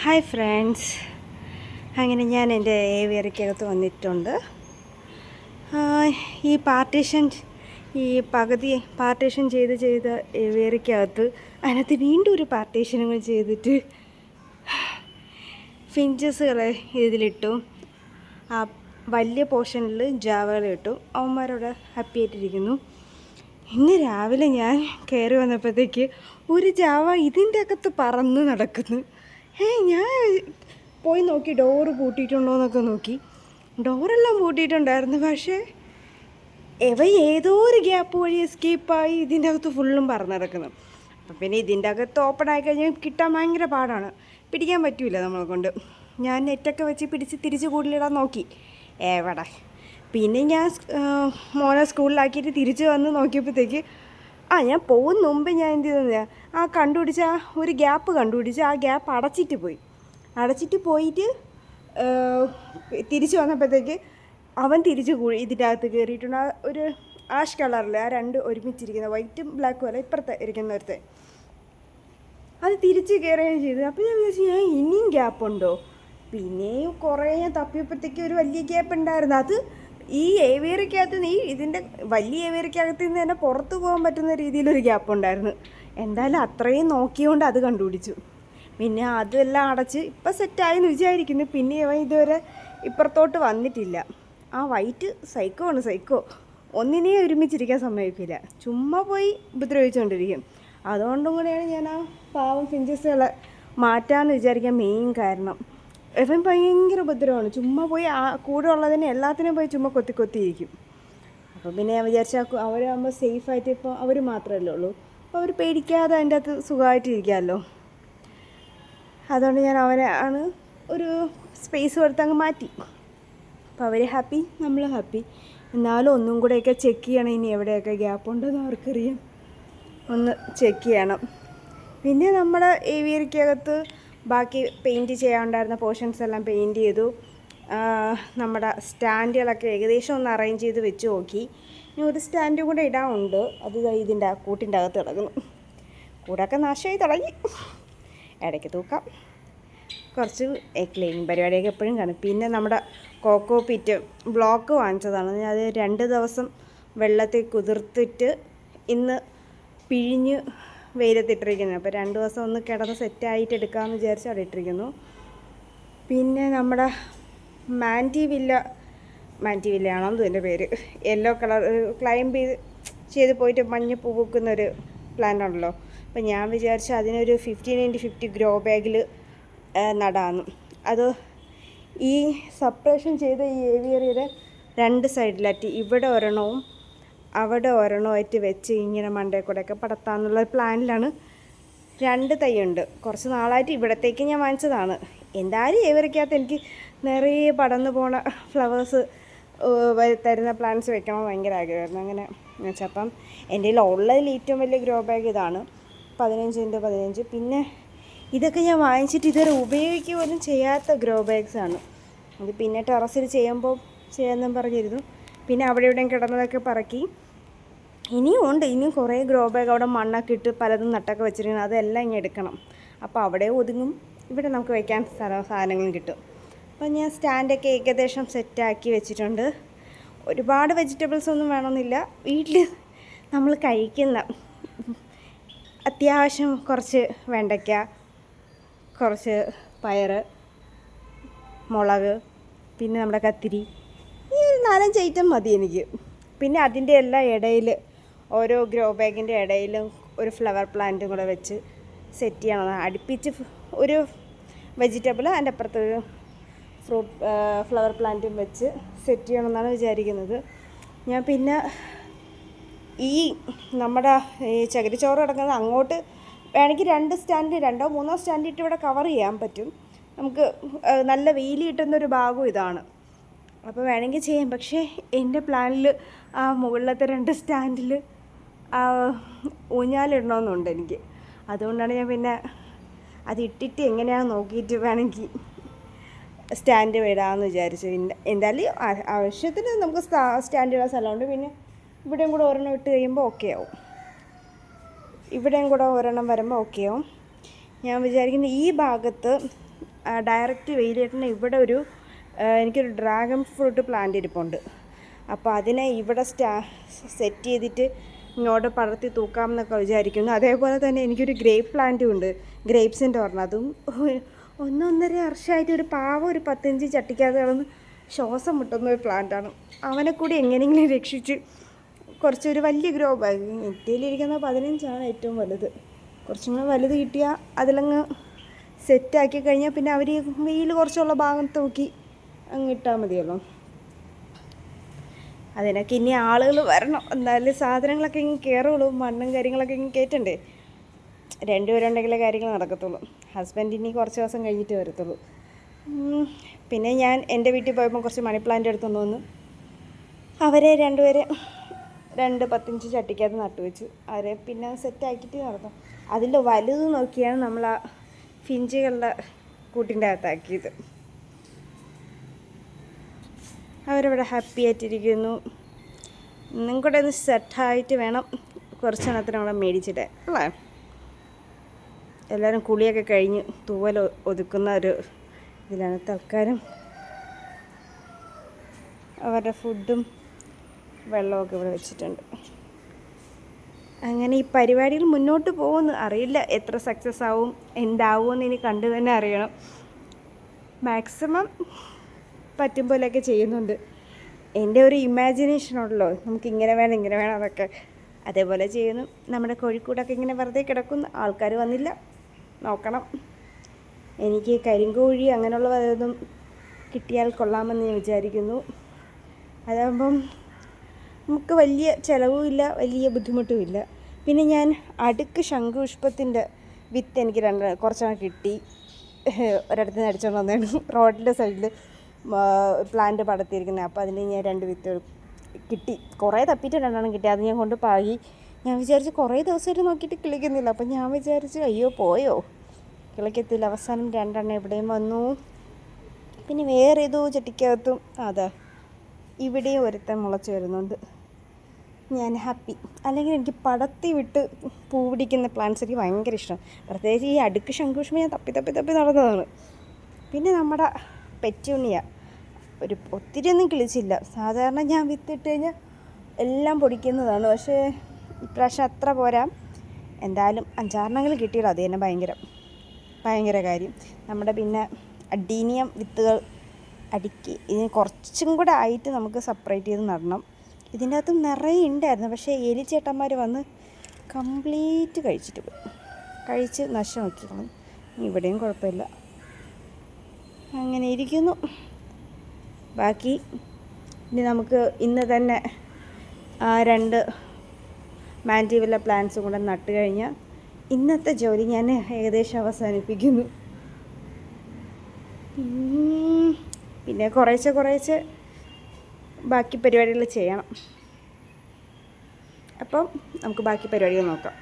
Hi friends, അങ്ങനെ ഞാൻ എൻ്റെ ഏവിയറിക്കകത്ത് വന്നിട്ടുണ്ട്. ഈ പകുതി പാർട്ടീഷൻ ചെയ്ത് ഏവിയറിക്കകത്ത് അതിനകത്ത് വീണ്ടും ഒരു പാർട്ടീഷനുകൾ ചെയ്തിട്ട് ഫിഞ്ചസുകളെ ഇതിലിട്ടു. ആ വലിയ പോർഷനിൽ ജാവകളിട്ടു. അവന്മാരോട് ഹാപ്പി ആയിട്ടിരിക്കുന്നു. ഇന്ന് രാവിലെ ഞാൻ കയറി വന്നപ്പോഴത്തേക്ക് ഒരു ജാവ ഇതിൻ്റെ അകത്ത് പറന്ന് നടക്കുന്നു. ഞാൻ പോയി നോക്കി ഡോറ് പൂട്ടിയിട്ടുണ്ടോ എന്നൊക്കെ നോക്കി. ഡോറെല്ലാം പൂട്ടിയിട്ടുണ്ടായിരുന്നു, പക്ഷേ ഏതോ ഒരു ഗ്യാപ്പ് വഴി എസ്കേപ്പായി ഇതിൻ്റെ അകത്ത് ഫുള്ളും പറന്ന് നടക്കുന്നു. അപ്പം പിന്നെ ഇതിൻ്റെ അകത്ത് ഓപ്പൺ ആയി കഴിഞ്ഞാൽ കിട്ടാൻ ഭയങ്കര പാടാണ്, പിടിക്കാൻ പറ്റില്ല നമ്മളെ കൊണ്ട്. ഞാൻ നെറ്റൊക്കെ വെച്ച് പിടിച്ച് തിരിച്ച് കൂടുതലിടാൻ നോക്കി, എവിടെ. പിന്നെ ഞാൻ മോനെ സ്കൂളിലാക്കിയിട്ട് തിരിച്ച് വന്ന് നോക്കിയപ്പോഴത്തേക്ക് ഞാൻ പോകുന്ന മുമ്പ് ഞാൻ എന്ത് ചെയ്തെന്ന് കണ്ടുപിടിച്ച ഒരു ഗ്യാപ്പ് കണ്ടുപിടിച്ച് ആ ഗ്യാപ്പ് അടച്ചിട്ട് പോയിട്ട് തിരിച്ച് വന്നപ്പോഴത്തേക്ക് അവൻ തിരിച്ച് ഇതിൻ്റെ അകത്ത് കയറിയിട്ടുണ്ട്. ഒരു ആഷ് കളറിൽ ആ രണ്ട് ഒരുമിച്ചിരിക്കുന്ന വൈറ്റും ബ്ലാക്കും അല്ല, ഇപ്പുറത്തെ ഇരിക്കുന്നവരത്തെ അത് തിരിച്ച് കയറുകയും ചെയ്തു. അപ്പോൾ ഞാൻ വിചാരിച്ചു ഇനിയും ഗ്യാപ്പുണ്ടോ. പിന്നെയും കുറേ ഞാൻ തപ്പിയപ്പോഴത്തേക്ക് ഒരു വലിയ ഗ്യാപ്പ് ഉണ്ടായിരുന്നു. അത് ഈ ഏവിയറിക്കകത്ത് ഇതിൻ്റെ വലിയ ഏവിയറിക്കകത്ത് നിന്ന് തന്നെ പുറത്ത് പോകാൻ പറ്റുന്ന രീതിയിലൊരു ഗ്യാപ്പ് ഉണ്ടായിരുന്നു. എന്തായാലും അത്രയും നോക്കിയോണ്ട് അത് കണ്ടുപിടിച്ചു. പിന്നെ അതെല്ലാം അടച്ച് ഇപ്പം സെറ്റായെന്ന് വിചാരിക്കുന്നു. പിന്നെ അവൻ ഇതുവരെ ഇപ്പുറത്തോട്ട് വന്നിട്ടില്ല. ആ വൈറ്റ് സൈക്കോ ഒന്നിനെയും ഒരുമിച്ചിരിക്കാൻ സമ്മതിക്കില്ല, ചുമ്മാ പോയി ഉപദ്രവിച്ചുകൊണ്ടിരിക്കും. അതുകൊണ്ടും കൂടെയാണ് ഞാൻ ആ പാവം ഫിഞ്ചസുകളെ മാറ്റാമെന്ന് വിചാരിക്കാൻ മെയിൻ കാരണം. ഇവൻ ഭയങ്കര ഉപദ്രവമാണ്, ചുമ്മാ പോയി കൂടെ ഉള്ളതിനെ എല്ലാത്തിനും പോയി ചുമ്മാ കൊത്തിയിരിക്കും. അപ്പോൾ പിന്നെ ഞാൻ വിചാരിച്ചാൽ അവരാകുമ്പോൾ സേഫായിട്ട്, ഇപ്പോൾ അവർ മാത്രമല്ലേ ഉള്ളൂ, അപ്പോൾ അവർ പേടിക്കാതെ അതിൻ്റെ അകത്ത് സുഖമായിട്ടിരിക്കാമല്ലോ. അതുകൊണ്ട് ഞാൻ അവനെ ഒരു സ്പേസ് കൊടുത്ത് അങ്ങ് മാറ്റി. അപ്പോൾ അവർ ഹാപ്പി, നമ്മൾ ഹാപ്പി. എന്നാലും ഒന്നും കൂടെയൊക്കെ ചെക്ക് ചെയ്യണം, ഇനി എവിടെയൊക്കെ ഗ്യാപ്പ് ഉണ്ടെന്ന് അവർക്കറിയാം, ഒന്ന് ചെക്ക് ചെയ്യണം. പിന്നെ നമ്മുടെ ഏവിയറിക്കകത്ത് ബാക്കി പെയിൻറ്റ് ചെയ്യാനുണ്ടായിരുന്ന പോർഷൻസ് എല്ലാം പെയിൻറ്റ് ചെയ്തു. നമ്മുടെ സ്റ്റാൻഡുകളൊക്കെ ഏകദേശം ഒന്ന് അറേഞ്ച് ചെയ്ത് വെച്ച് നോക്കി. ഇനി ഒരു സ്റ്റാൻഡും കൂടെ ഇടാനുണ്ട്, അത് ഇതിൻ്റെ കൂട്ടിൻ്റെ അകത്ത് കിടക്കുന്നു. കൂടൊക്കെ നാശമായി തുടങ്ങി, ഇടയ്ക്ക് തൂക്കാം. കുറച്ച് ക്ലീനിങ് പരിപാടിയൊക്കെ എപ്പോഴും കാണും. പിന്നെ നമ്മുടെ കോക്കോ പിറ്റ് ബ്ലോക്ക് വാങ്ങിച്ചതാണ്. അത് 2 ദിവസം വെള്ളത്തിൽ കുതിർത്തിട്ട് ഇന്ന് പിഴിഞ്ഞ് വെയിലത്തിട്ടിരിക്കുന്നത്. അപ്പോൾ 2 ദിവസം ഒന്ന് കിടന്ന് സെറ്റായിട്ട് എടുക്കാമെന്ന് വിചാരിച്ച് അവിടെ ഇട്ടിരിക്കുന്നു. പിന്നെ നമ്മുടെ മാൻറ്റി വില്ലയാണോ ഇതിൻ്റെ പേര്, യെല്ലോ കളർ ക്ലൈംബ് ചെയ്ത് പോയിട്ട് മഞ്ഞ പൂ പൂക്കുന്നൊരു പ്ലാന്റ് ഉണ്ടല്ലോ. അപ്പോൾ ഞാൻ വിചാരിച്ചു അതിനൊരു 15x50 ഗ്രോ ബാഗിൽ നടാമെന്ന്. അത് ഈ സപ്പറേഷൻ ചെയ്ത ഈ ഏവിയറിയുടെ 2 സൈഡിലായിട്ട് ഇവിടെ ഒരെണ്ണവും അവിടെ ഒരെണ്ണമായിട്ട് വെച്ച് ഇങ്ങനെ മണ്ടയിൽ കൂടെയൊക്കെ പടർത്താമെന്നുള്ള പ്ലാനിലാണ്. 2 തൈയുണ്ട്, കുറച്ച് നാളായിട്ട് ഇവിടത്തേക്ക് ഞാൻ വാങ്ങിച്ചതാണ്. എന്തായാലും ഏവിയറിക്കകത്ത് എനിക്ക് നിറയെ പടർന്നു പോണ ഫ്ലവേഴ്സ് തരുന്ന പ്ലാന്റ്സ് വെക്കണം ഭയങ്കര ആഗ്രഹമായിരുന്നു. അങ്ങനെ വെച്ചാൽ അപ്പം എൻ്റെ കയ്യിൽ ഉള്ളതിൽ ഏറ്റവും വലിയ ഗ്രോ ബാഗ് ഇതാണ്, 15x15. പിന്നെ ഇതൊക്കെ ഞാൻ വാങ്ങിച്ചിട്ട് ഇതുവരെ ഉപയോഗിക്കുക പോലും ചെയ്യാത്ത ഗ്രോ ബാഗ്സാണ്. അത് പിന്നെ ടെറസിൽ ചെയ്യാമെന്നും പറഞ്ഞിരുന്നു. പിന്നെ അവിടെ ഇവിടെയും കിടന്നതൊക്കെ പറക്കി. ഇനിയും കുറേ ഗ്രോ ബാഗ് അവിടെ മണ്ണൊക്കെ ഇട്ട് പലതും നട്ടൊക്കെ വെച്ചിരിക്കണം, അതെല്ലാം ഇങ്ങനെ എടുക്കണം. അപ്പോൾ അവിടെ ഒതുങ്ങും, ഇവിടെ നമുക്ക് വയ്ക്കാൻ സാധനങ്ങളും കിട്ടും. അപ്പോൾ ഞാൻ സ്റ്റാൻഡൊക്കെ ഏകദേശം സെറ്റാക്കി വെച്ചിട്ടുണ്ട്. ഒരുപാട് വെജിറ്റബിൾസ് ഒന്നും വേണമെന്നില്ല, വീട്ടിൽ നമ്മൾ കഴിക്കുന്ന അത്യാവശ്യം കുറച്ച് വെണ്ടയ്ക്ക, കുറച്ച് പയർ, മുളക്, പിന്നെ നമ്മുടെ കത്തിരി, ഈ ഒരു 4-5 ഐറ്റം മതി എനിക്ക്. പിന്നെ അതിൻ്റെ എല്ലാ ഇടയിൽ ഓരോ ഗ്രോ ബാഗിൻ്റെ ഇടയിലും ഒരു ഫ്ലവർ പ്ലാന്റും കൂടെ വെച്ച് സെറ്റ് ചെയ്യണം. അടുപ്പിച്ച് ഒരു വെജിറ്റബിൾ അതിൻ്റെ അപ്പുറത്തൊരു ഫ്ലവർ പ്ലാന്റും വെച്ച് സെറ്റ് ചെയ്യണമെന്നാണ് വിചാരിക്കുന്നത്. ഞാൻ പിന്നെ ഈ നമ്മുടെ ഈ ചകിരിച്ചോറ് കിടക്കുന്നത് അങ്ങോട്ട് വേണമെങ്കിൽ 2 സ്റ്റാൻഡ് 2 3 സ്റ്റാൻഡ് ഇട്ട് ഇവിടെ കവർ ചെയ്യാൻ പറ്റും. നമുക്ക് നല്ല വെയിൽ കിട്ടുന്നൊരു ഭാഗവും ഇതാണ്, അപ്പോൾ വേണമെങ്കിൽ ചെയ്യാം. പക്ഷേ എൻ്റെ പ്ലാനിൽ ആ മുകളിലത്തെ 2 സ്റ്റാൻഡിൽ ഊഞ്ഞാലിടണമെന്നുണ്ട് എനിക്ക്. അതുകൊണ്ടാണ് ഞാൻ പിന്നെ അത് ഇട്ടിട്ട് എങ്ങനെയാണെന്ന് നോക്കിയിട്ട് വേണമെങ്കിൽ സ്റ്റാൻഡ് ഇടാമെന്ന് വിചാരിച്ചു. എന്തായാലും ആവശ്യത്തിന് നമുക്ക് സ്റ്റാൻഡ് ഇടാൻ സ്ഥലമുണ്ട്. പിന്നെ ഇവിടെയും കൂടെ ഒരെണ്ണം ഇട്ട് കഴിയുമ്പോൾ ഓക്കെ ആവും, ഇവിടെയും കൂടെ ഒരെണ്ണം വരുമ്പോൾ ഓക്കെ ആവും. ഞാൻ വിചാരിക്കുന്നത് ഈ ഭാഗത്ത് ഡയറക്റ്റ് വെയിലേറ്റിന് ഇവിടെ എനിക്കൊരു ഡ്രാഗൺ ഫ്രൂട്ട് പ്ലാന്റ് ഇരിപ്പുണ്ട്. അപ്പോൾ അതിനെ ഇവിടെ സെറ്റ് ചെയ്തിട്ട് ഇങ്ങോട്ട് പടർത്തി തൂക്കാമെന്നൊക്കെ വിചാരിക്കുന്നു. അതേപോലെ തന്നെ എനിക്കൊരു ഗ്രേപ്പ് പ്ലാന്റും ഉണ്ട്, ഗ്രേപ്സിൻ്റെ ഒരെണ്ണം. അതും 1.5 വർഷമായിട്ട് ഒരു 10 ഇഞ്ച് ചട്ടിക്കകത്ത് കിടന്ന് ശ്വാസം മുട്ടുന്ന ഒരു പ്ലാന്റാണ്. അവനെ കൂടി എങ്ങനെയെങ്കിലും രക്ഷിച്ച് കുറച്ചൊരു വലിയ ഗ്രോ ബാഗ്, ഇന്ത്യയിലിരിക്കുന്ന 15 ഏറ്റവും വലുത്. കുറച്ചും കൂടെ വലുത് കിട്ടിയാൽ അതിലങ്ങ് സെറ്റാക്കി കഴിഞ്ഞാൽ പിന്നെ അവർ വെയിൽ കുറച്ചുള്ള ഭാഗം തൂക്കി അങ്ങ് ഇട്ടാൽ മതിയല്ലോ. അതിനൊക്കെ ഇനി ആളുകൾ വരണം, എന്നാലും സാധനങ്ങളൊക്കെ ഇങ്ങനെ കയറുള്ളൂ. മണ്ണും കാര്യങ്ങളൊക്കെ ഇങ്ങനെ കയറ്റണ്ടേ. 2 പേരുണ്ടെങ്കിലേ കാര്യങ്ങൾ നടക്കത്തുള്ളൂ. ഹസ്ബൻഡ് ഇനി കുറച്ച് ദിവസം കഴിഞ്ഞിട്ട് വരത്തുള്ളൂ. പിന്നെ ഞാൻ എൻ്റെ വീട്ടിൽ പോയപ്പോൾ കുറച്ച് മണി പ്ലാന്റ് എടുത്തുകൊണ്ട് വന്നു. അവരെ 2 പേരെ 2 10 ഇഞ്ച് ചട്ടിക്കകത്ത് നട്ടുവെച്ചു. അവരെ പിന്നെ സെറ്റാക്കിയിട്ട് നടന്നു. അതിൽ വലുത് നോക്കിയാണ് നമ്മൾ ആ ഫിഞ്ചുകളുടെ കൂട്ടിൻ്റെ അകത്താക്കിയത്. അവരവിടെ ഹാപ്പി ആയിട്ടിരിക്കുന്നു. ഇന്നും കൂടെ ഒന്ന് സെറ്റായിട്ട് വേണം കുറച്ചെണ്ണത്തിന് അവിടെ മേടിച്ചിട്ട് അല്ലേ. എല്ലാവരും കുളിയൊക്കെ കഴിഞ്ഞ് തൂവൽ ഒതുക്കുന്ന ഒരു ഇതിലാണ്. തൽക്കാലം അവരുടെ ഫുഡും വെള്ളമൊക്കെ ഇവിടെ വെച്ചിട്ടുണ്ട്. അങ്ങനെ ഈ പരിപാടികൾ മുന്നോട്ട് പോകുന്നു. അറിയില്ല എത്ര സക്സസ് ആവും എന്താവുമെന്ന് ഇനി കണ്ടു തന്നെ അറിയണം. മാക്സിമം പറ്റും പോലെയൊക്കെ ചെയ്യുന്നുണ്ട്. എൻ്റെ ഒരു ഇമാജിനേഷനുള്ളൂ, നമുക്ക് ഇങ്ങനെ വേണം അതൊക്കെ. അതേപോലെ ചെയ്യുന്നു. നമ്മുടെ കോഴിക്കൂടൊക്കെ ഇങ്ങനെ വെറുതെ കിടക്കുന്നു, ആൾക്കാർ വന്നില്ല, നോക്കണം. എനിക്ക് കരിങ്കോഴി അങ്ങനെയുള്ള വല്ലതും കിട്ടിയാൽ കൊള്ളാമെന്ന് ഞാൻ വിചാരിക്കുന്നു. അതാകുമ്പം നമുക്ക് വലിയ ചിലവുമില്ല, വലിയ ബുദ്ധിമുട്ടുമില്ല. പിന്നെ ഞാൻ അടുക്ക് ശംഖുപുഷ്പത്തിൻ്റെ വിത്ത് എനിക്ക് കുറച്ചെണ്ണം കിട്ടി. ഒരിടത്ത് നിന്ന് അടിച്ചുകൊണ്ട് വന്നതാണ്, റോഡിൻ്റെ സൈഡിൽ പ്ലാന്റ് പടർത്തിയിരിക്കുന്നത്. അപ്പോൾ അതിന് ഞാൻ 2 വിത്ത് കിട്ടി. കുറേ തപ്പിയിട്ട് 2 കിട്ടി. അത് ഞാൻ കൊണ്ട് പാകി. ഞാൻ വിചാരിച്ചു കുറേ ദിവസമായിട്ട് നോക്കിയിട്ട് കിളിക്കുന്നില്ല. അപ്പം ഞാൻ വിചാരിച്ചു അയ്യോ പോയോ, കിളിക്കത്തില്ല. അവസാനം 2 ഇവിടെയും വന്നു. പിന്നെ വേറെ ഏതോ ചട്ടിക്കകത്തും അതാ ഇവിടെയും ഒരുത്തൻ മുളച്ച് വരുന്നുണ്ട്. ഞാൻ ഹാപ്പി. അല്ലെങ്കിൽ എനിക്ക് പടത്തി വിട്ട് പൂ പിടിക്കുന്ന പ്ലാന്റ്സ് എനിക്ക് ഭയങ്കര ഇഷ്ടം. പ്രത്യേകിച്ച് ഈ അടുക്ക് ശംഖുപുഷ്പം ഞാൻ തപ്പി നടന്നതാണ്. പിന്നെ നമ്മുടെ പെറ്റൂണിയ ഒത്തിരിയൊന്നും കിളിച്ചില്ല. സാധാരണ ഞാൻ വിത്തിട്ട് കഴിഞ്ഞാൽ എല്ലാം പൊടിക്കുന്നതാണ്. പക്ഷേ ഇപ്രാവശ്യം അത്ര പോരാ. എന്തായാലും 5-6 കിട്ടിയല്ലോ, അത് തന്നെ ഭയങ്കര കാര്യം. നമ്മുടെ പിന്നെ അഡീനിയം വിത്തുകൾ അടുക്കി ഇതിന് കുറച്ചും കൂടെ ആയിട്ട് നമുക്ക് സെപ്പറേറ്റ് ചെയ്ത് നടണം. ഇതിൻ്റെ അകത്ത് നിറയെ ഉണ്ടായിരുന്നു. പക്ഷേ എലിച്ചേട്ടന്മാർ വന്ന് കംപ്ലീറ്റ് കഴിച്ച് നശിച്ചു. ഇവിടെയും കുഴപ്പമില്ല, അങ്ങനെ ഇരിക്കുന്നു. ബാക്കി ഇനി നമുക്ക് ഇന്ന് തന്നെ 2 മാൻഡിവില്ല പ്ലാന്റ്സും കൂടെ നട്ട് കഴിഞ്ഞാൽ ഇന്നത്തെ ജോലി ഞാൻ ഏകദേശം അവസാനിപ്പിക്കുന്നു. പിന്നെ കുറേശ്ശെ ബാക്കി പരിപാടികൾ ചെയ്യണം. അപ്പം നമുക്ക് ബാക്കി പരിപാടികൾ നോക്കാം.